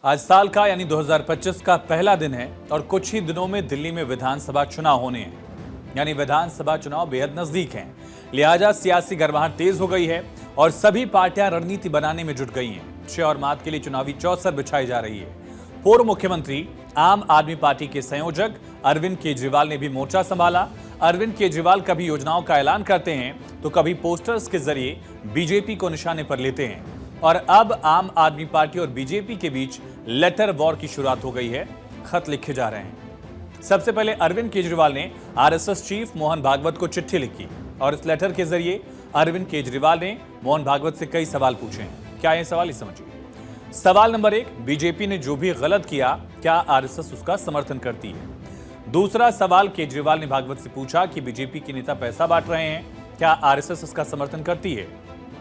आज साल का यानी 2025 का पहला दिन है और कुछ ही दिनों में दिल्ली में विधानसभा चुनाव होने हैं। यानी विधानसभा चुनाव बेहद नजदीक हैं। लिहाजा सियासी गर्माहट तेज हो गई है और सभी पार्टियां रणनीति बनाने में जुट गई हैं। 6 और मात के लिए चुनावी चौसर बिछाई जा रही है। पूर्व मुख्यमंत्री आम आदमी पार्टी के संयोजक अरविंद केजरीवाल ने भी मोर्चा संभाला। अरविंद केजरीवाल कभी योजनाओं का ऐलान करते हैं तो कभी पोस्टर्स के जरिए बीजेपी को निशाने पर लेते हैं और अब आम आदमी पार्टी और बीजेपी के बीच लेटर वॉर की शुरुआत हो गई है। खत लिखे जा रहे हैं। सबसे पहले अरविंद केजरीवाल ने आरएसएस चीफ मोहन भागवत को चिट्ठी लिखी और इस लेटर के जरिए अरविंद केजरीवाल ने मोहन भागवत से कई सवाल पूछे हैं। क्या ये सवाल, समझिए। सवाल नंबर 1, बीजेपी ने जो भी गलत किया क्या आरएसएस उसका समर्थन करती है? दूसरा सवाल केजरीवाल ने भागवत से पूछा कि बीजेपी के नेता पैसा बांट रहे हैं, क्या आरएसएस उसका समर्थन करती है?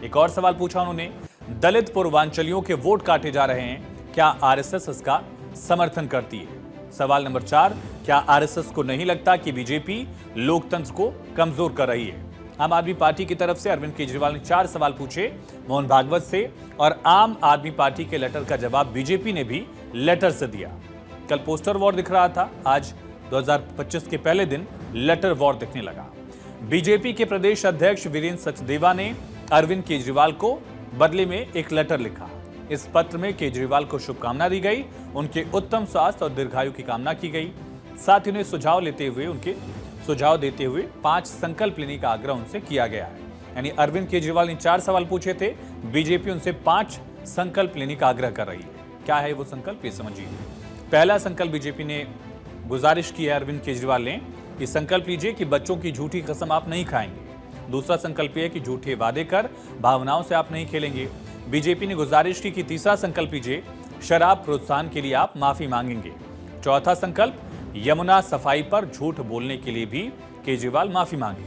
एक और सवाल पूछा उन्होंने, दलित पूर्वांचलियों के वोट काटे जा रहे हैं, क्या आरएसएस इसका समर्थन करती है? सवाल नंबर 4, क्या आरएसएस को नहीं लगता कि बीजेपी लोकतंत्र को कमजोर कर रही है? आम आदमी पार्टी की तरफ से अरविंद केजरीवाल ने 4 सवाल पूछे मोहन भागवत से और आम आदमी पार्टी के लेटर का जवाब बीजेपी ने भी लेटर से दिया। कल पोस्टर वॉर दिख रहा था, आज 2025 के पहले दिन लेटर वॉर दिखने लगा। बीजेपी के प्रदेश अध्यक्ष वीरेंद्र सचदेवा ने अरविंद केजरीवाल को बदले में एक लेटर लिखा। इस पत्र में केजरीवाल को शुभकामना दी गई, उनके उत्तम स्वास्थ्य और दीर्घायु की कामना की गई। साथ ही उन्हें सुझाव देते हुए 5 संकल्प लेने का आग्रह उनसे किया गया है। यानी अरविंद केजरीवाल ने 4 सवाल पूछे थे, बीजेपी उनसे 5 संकल्प लेने का आग्रह कर रही है। क्या है वो संकल्प, ये समझिए। पहला संकल्प बीजेपी ने गुजारिश की है अरविंद केजरीवाल ने, ये संकल्प लीजिए कि बच्चों की झूठी कसम आप नहीं खाएंगे। दूसरा संकल्प यह है कि झूठे वादे कर भावनाओं से आप नहीं खेलेंगे। बीजेपी ने गुजारिश की कि तीसरा संकल्प लीजिए, शराब प्रोत्साहन के लिए आप माफी मांगेंगे। चौथा संकल्प, यमुना सफाई पर झूठ बोलने के लिए भी केजरीवाल माफी मांगे।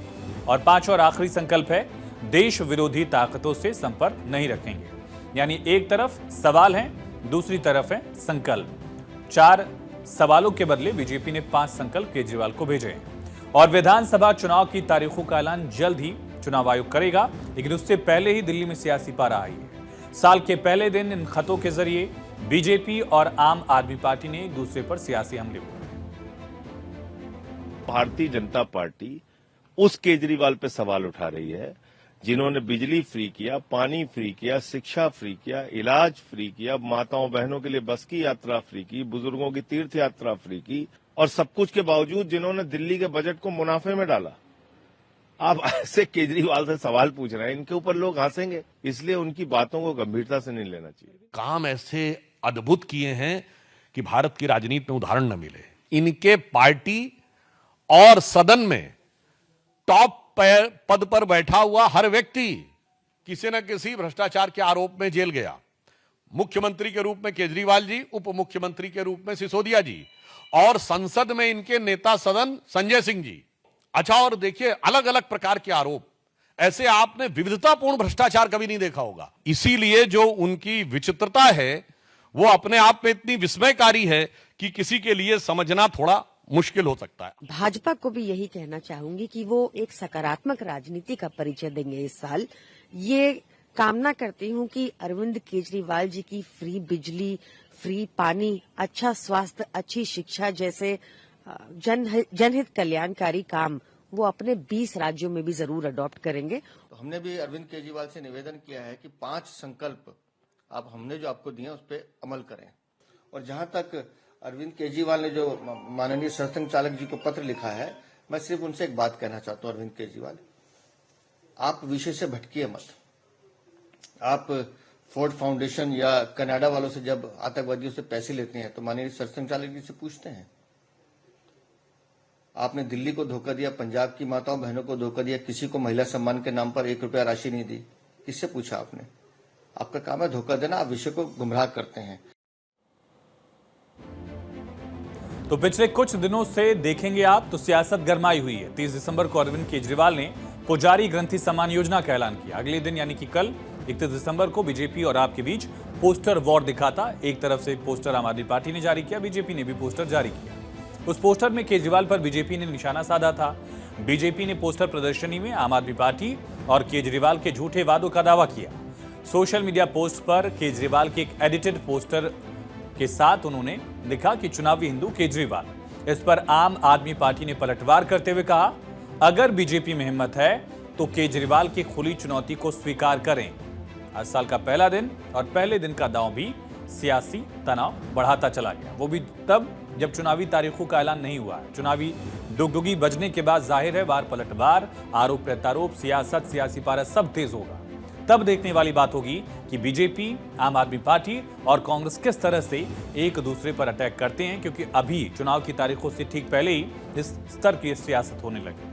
और 5 और आखिरी संकल्प है, देश विरोधी ताकतों से संपर्क नहीं रखेंगे। यानी एक तरफ सवाल है, दूसरी तरफ है संकल्प। 4 सवालों के बदले बीजेपी ने 5 संकल्प केजरीवाल को भेजे हैं। और विधानसभा चुनाव की तारीखों का ऐलान जल्द ही चुनाव आयोग करेगा, लेकिन उससे पहले ही दिल्ली में सियासी पारा आई है। साल के पहले दिन इन खतों के जरिए बीजेपी और आम आदमी पार्टी ने एक दूसरे पर सियासी हमले बोले। भारतीय जनता पार्टी उस केजरीवाल पे सवाल उठा रही है जिन्होंने बिजली फ्री किया, पानी फ्री किया, शिक्षा फ्री किया, इलाज फ्री किया, माताओं बहनों के लिए बस की यात्रा फ्री की, बुजुर्गों की तीर्थ यात्रा फ्री की, और सब कुछ के बावजूद जिन्होंने दिल्ली के बजट को मुनाफे में डाला। आप ऐसे केजरीवाल से सवाल पूछ रहे हैं, इनके ऊपर लोग हंसेंगे, इसलिए उनकी बातों को गंभीरता से नहीं लेना चाहिए। काम ऐसे अद्भुत किए हैं कि भारत की राजनीति में उदाहरण न मिले। इनके पार्टी और सदन में टॉप पद पर बैठा हुआ हर व्यक्ति किसी न किसी भ्रष्टाचार के आरोप में जेल गया। मुख्यमंत्री के रूप में केजरीवाल जी, उप मुख्यमंत्री के रूप में सिसोदिया जी, और संसद में इनके नेता सदन संजय सिंह जी। अच्छा, और देखिए अलग अलग प्रकार के आरोप, ऐसे आपने विविधतापूर्ण भ्रष्टाचार कभी नहीं देखा होगा। इसीलिए जो उनकी विचित्रता है वो अपने आप में इतनी विस्मयकारी है कि किसी के लिए समझना थोड़ा मुश्किल हो सकता है। भाजपा को भी यही कहना चाहूंगी कि वो एक सकारात्मक राजनीति का परिचय देंगे इस साल। ये कामना करती हूँ कि अरविंद केजरीवाल जी की फ्री बिजली, फ्री पानी, अच्छा स्वास्थ्य, अच्छी शिक्षा जैसे जनहित कल्याणकारी काम वो अपने 20 राज्यों में भी जरूर अडॉप्ट करेंगे। तो हमने भी अरविंद केजरीवाल से निवेदन किया है कि 5 संकल्प आप हमने जो आपको दिए उस पर अमल करें। और जहां तक अरविंद केजरीवाल ने जो माननीय सरसंघ चालक जी को पत्र लिखा है, मैं सिर्फ उनसे एक बात कहना चाहता हूं, अरविंद केजरीवाल, आप विषय से भटकिए मत। आप फोर्ड फाउंडेशन या कनाडा वालों से जब आतंकवादियों से पैसे लेते हैं तो माननीय सरसंघ चालक जी से पूछते हैं। आपने दिल्ली को धोखा दिया, पंजाब की माताओं बहनों को धोखा दिया, किसी को महिला सम्मान के नाम पर 1 रुपया राशि नहीं दी, किससे पूछा आपने? आपका काम है धोखा देना, आप विषय को गुमराह करते हैं। तो पिछले कुछ दिनों से देखेंगे आप तो सियासत गरमाई हुई है। 30 दिसंबर को अरविंद केजरीवाल ने पुजारी ग्रंथि सम्मान योजना का ऐलान किया। अगले दिन यानी कि कल 31 दिसंबर को बीजेपी और आप के बीच पोस्टर वॉर दिखा था। एक तरफ से पोस्टर आम आदमी पार्टी ने जारी किया, बीजेपी ने भी पोस्टर जारी किया। उस पोस्टर में केजरीवाल पर बीजेपी ने निशाना साधा था। बीजेपी ने पोस्टर प्रदर्शनी में आम आदमी पार्टी और केजरीवाल के झूठे वादों का दावा किया। सोशल मीडिया पोस्ट पर केजरीवाल के एक एडिटेड पोस्टर के साथ उन्होंने लिखा कि चुनावी हिंदू केजरीवाल। इस पर आम आदमी पार्टी ने पलटवार करते हुए कहा, अगर बीजेपी में हिम्मत है तो केजरीवाल की खुली चुनौती को स्वीकार करें। आज साल का पहला दिन और पहले दिन का दांव भी सियासी तनाव बढ़ाता चला गया, वो भी तब जब चुनावी तारीखों का ऐलान नहीं हुआ है। चुनावी डुगडुगी बजने के बाद जाहिर है वार पलटवार, आरोप प्रत्यारोप, सियासत, सियासी पारा सब तेज होगा। तब देखने वाली बात होगी कि बीजेपी, आम आदमी पार्टी और कांग्रेस किस तरह से एक दूसरे पर अटैक करते हैं, क्योंकि अभी चुनाव की तारीखों से ठीक पहले ही इस स्तर की सियासत होने लगी।